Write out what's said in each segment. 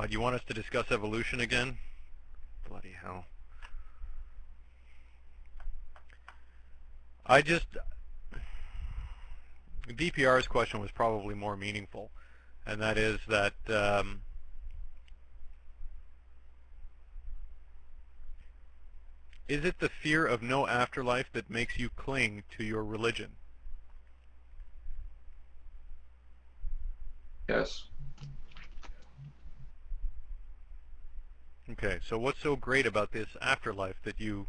You want us to discuss evolution again? Bloody hell. DPR's question was probably more meaningful, and that is that is it the fear of no afterlife that makes you cling to your religion? Yes. Okay, so what's so great about this afterlife that you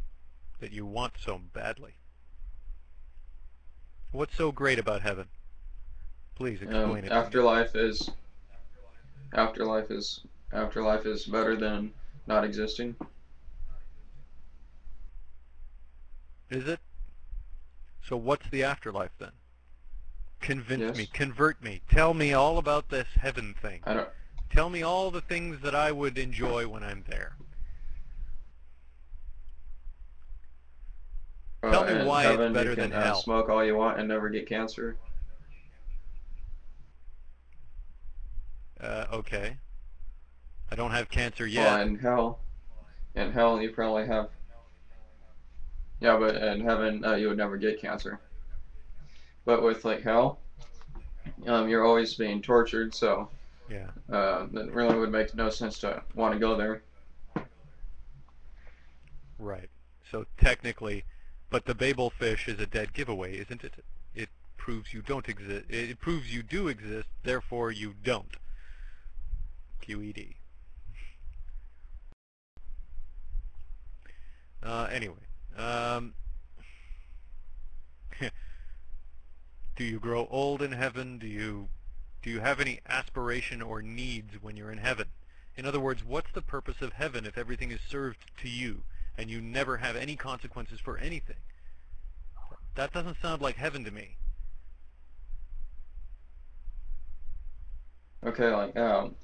want so badly? What's so great about heaven? Please explain it to me. Afterlife is better than not existing. Is it? So what's the afterlife then? Convince me, Yes. convert me, tell me all about this heaven thing. I don't. Tell me all the things that I would enjoy when I'm there. Tell me In why heaven, it's better you than can hell. smoke all you want and never get cancer. Okay. I don't have cancer Well, yet. in hell you probably have. Yeah, but in heaven you would never get cancer. But with like hell, you're always being tortured, so Yeah. that really would make no sense to want to go there. Right. So technically, but the Babel fish is a dead giveaway, isn't it? It proves you don't exist. It proves you do exist, therefore you don't. QED. Anyway, do you grow old in heaven? Do you have any aspiration or needs when you're in heaven? In other words, what's the purpose of heaven if everything is served to you and you never have any consequences for anything? That doesn't sound like heaven to me. Okay, like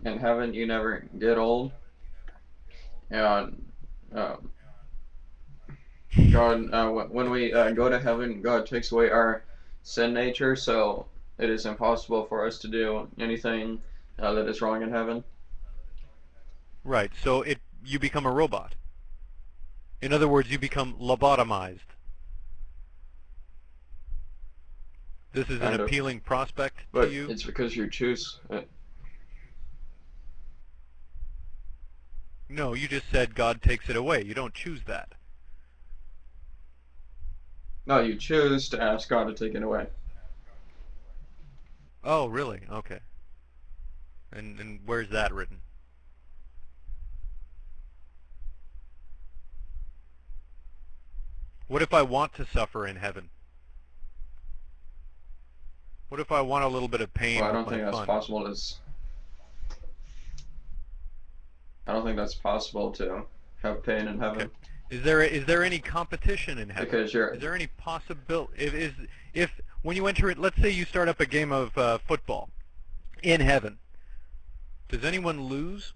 in heaven you never get old, and um, God, when we go to heaven, God takes away our sin nature, so it is impossible for us to do anything that is wrong in heaven. Right, so you become a robot. In other words, you become lobotomized. This is an Kind of. appealing prospect to But you? it's because you choose it. No, you just said God takes it away. You don't choose that. No, you choose to ask God to take it away. Oh, really? Okay. And where's that written? What if I want to suffer in heaven? What if I want a little bit of pain Well, with my fun? I don't think that's possible to have pain in Okay. heaven Is there any competition in heaven? because you're. Is there any possibility if when you enter it, let's say you start up a game of football in heaven, does anyone lose?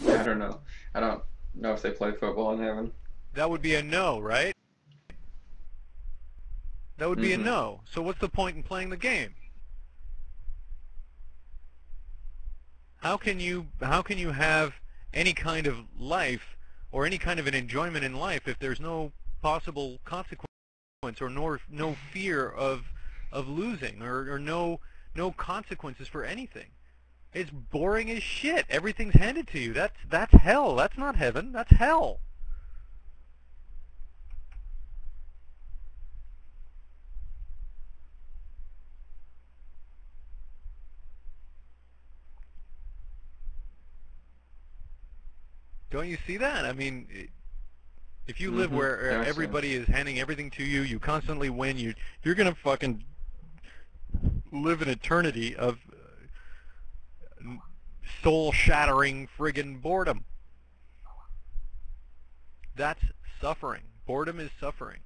I don't know. I don't know if they play football in heaven. That would be a no, right? That would be a Mm-hmm. no. So what's the point in playing the game? How can you have any kind of life or any kind of an enjoyment in life if there's no possible consequence or no fear of losing or no consequences for anything? It's boring as shit. Everything's handed to you. That's hell. That's not heaven. That's hell. Don't you see that? I mean, if you live Mm-hmm. where Yeah, I see. everybody is handing everything to you, you constantly win, you're gonna fucking live an eternity of soul-shattering friggin' boredom. That's suffering. Boredom is suffering.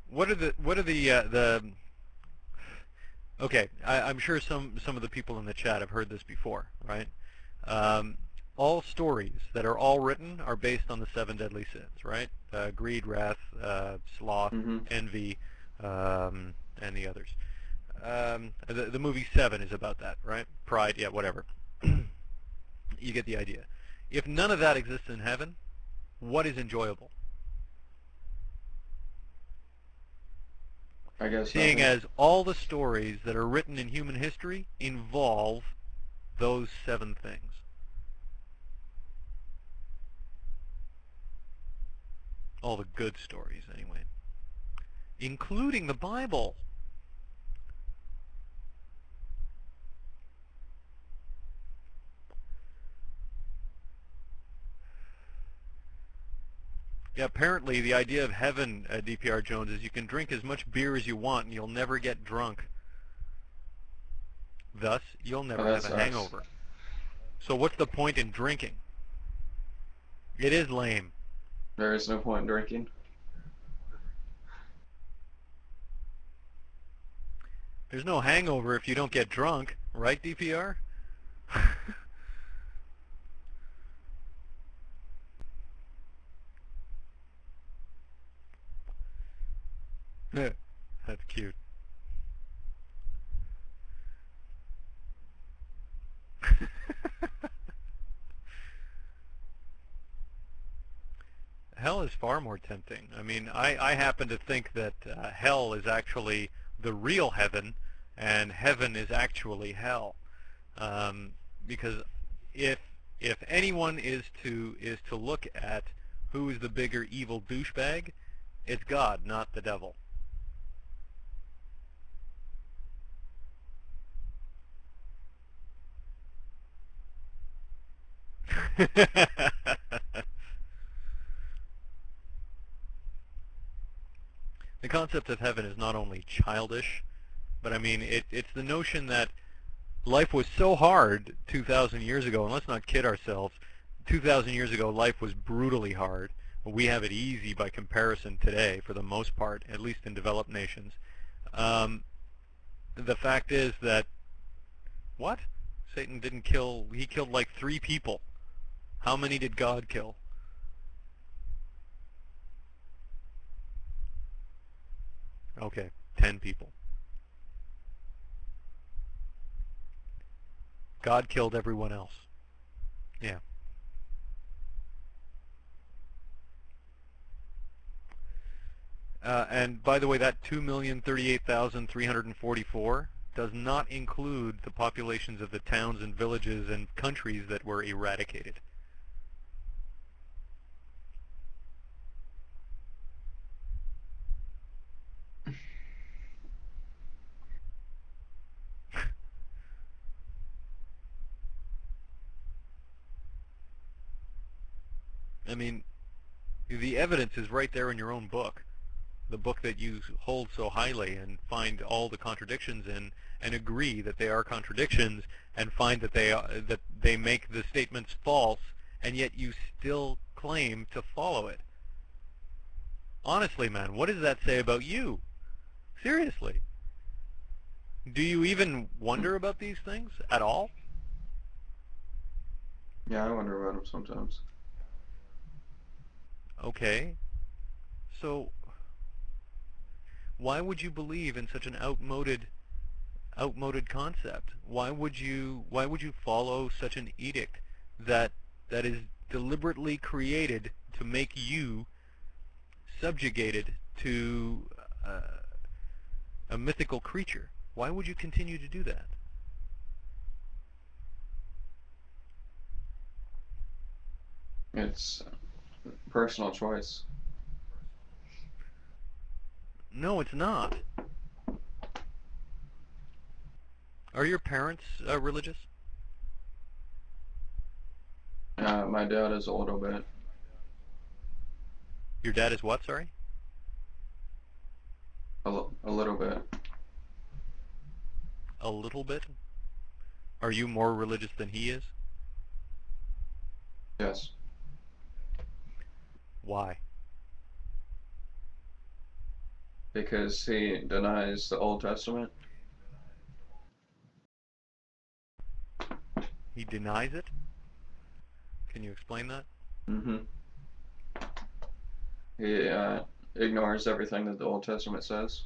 What are the okay, I'm sure some of the people in the chat have heard this before, right? all stories that are all written are based on the seven deadly sins, right? Greed, wrath, sloth, Mm-hmm. envy, and the others. The movie Seven is about that, right? Pride, yeah, whatever. You get the idea. If none of that exists in heaven, what is enjoyable? I guess Seeing nothing. as all the stories that are written in human history involve those seven things. All the good stories, anyway. Including the Bible. Yeah, apparently the idea of heaven, DPR Jones, is you can drink as much beer as you want and you'll never get drunk. Thus, you'll Oh, never that have a sucks. hangover. So what's the point in drinking? It is lame. There is no point in drinking. There's no hangover if you don't get drunk, right, DPR? That's cute. Hell is far more tempting. I mean, I happen to think that hell is actually the real heaven, and heaven is actually hell. Because if anyone is to look at who is the bigger evil douchebag, it's God, not the devil. The concept of heaven is not only childish, but I mean, it's the notion that life was so hard 2,000 years ago, and let's not kid ourselves, 2,000 years ago life was brutally hard. We have it easy by comparison today, for the most part, at least in developed nations. The fact is that, what? Satan didn't kill, he killed like 3 people. How many did God kill? Okay, 10 people. God killed everyone else. Yeah. And by the way, that 2,038,344 does not include the populations of the towns and villages and countries that were eradicated. I mean, the evidence is right there in your own book, the book that you hold so highly and find all the contradictions in, and agree that they are contradictions, and find that they make the statements false, and yet you still claim to follow it. Honestly, man, what does that say about you? Seriously. Do you even wonder about these things at all? Yeah, I wonder about them sometimes. Okay. So why would you believe in such an outmoded concept? Why would you follow such an edict that is deliberately created to make you subjugated to a mythical creature? Why would you continue to do that? It's personal choice. No, it's not. Are your parents religious? My dad is a little bit. Your dad is what, sorry? A little bit. A little bit? Are you more religious than he is? Yes. Why? Because he denies the Old Testament. He denies it? Can you explain that? Mm-hmm. He ignores everything that the Old Testament says.